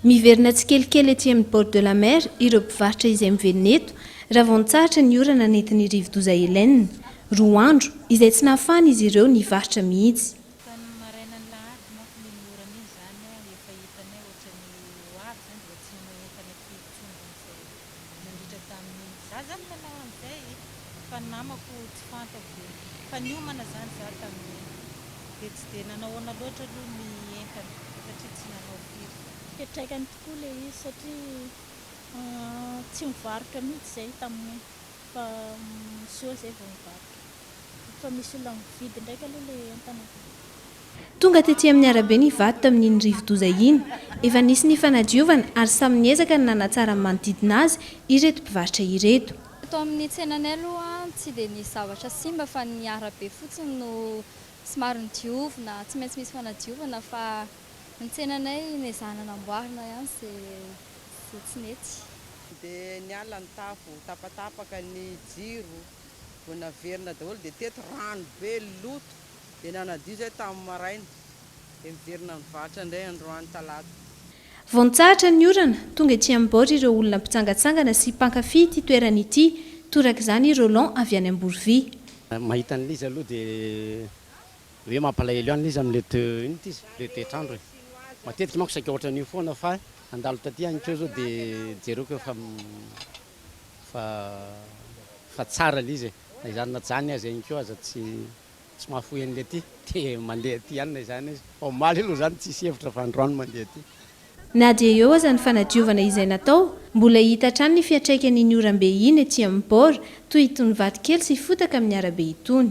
Miverina tsikelikely ety amin'ny bord de la mer ireo mpivarotra izay miverina eto raha vao nitsahatra ny orana nentin'ny rivo-doza Hélène. 2 andro izay tsy nahafahana izy ireo nivarotra mihitsy. Ketraikany tokoa ilay izy satria tsy mivarotra mihitsy izay tamin'ny fa misoa izay vao mivarotra. Fa misy olona mividy ndraika aloha ilay entana. Tonga tetỳ amin'ny arabe nivady tamin'iny rivo-doza iny. Efa nisy ny fanadiovana ary samy niezaka ny nanatsara ny manodidina azy ireto mpivarotra ireto. Ato amin'ny tsenanay aloha tsy dia nisy zavatra simba fa ny arabe fotsiny no somary nidiovina, tsy maintsy misy fanadiovana fa ny tsenanay niezahana namboarina ihany izay tsy nety. Dia niala ny tafo, tapatapaka ny jiro, vao naverina daholo dia teto rano be loto dia nanadio izay tamin'ny maraina dia miverina mivarotra indray androany talata. Vao nitsahatra ny orana tonga ety amin'ny bord ireo olona mpitsangatsangana sy mpankafy ity toerana ity, torak'izany Roland avy any Amborovia. Mahita ny izy aloha dia hoe mampalahelo ihany izy amin'ilay toetrandro. Matetika manko saika ohatran'io foana fa andalo taty any keo zao dia jereko fa tsara ilay izy. Na izany na jany azy any keo aza tsy mahafoy an'ilay aty dia mandeha aty ihany na izany izy. Omaly aloha zany tsisy hevitra fa androany mandeha aty. Na dia eo aza ny fanadiovana izay natao, mbola hita hatrany ny fiantraikan'iny orambe iny ety amin'ny bord toy itony vato kely sy fotaka amin'ny arabe itony.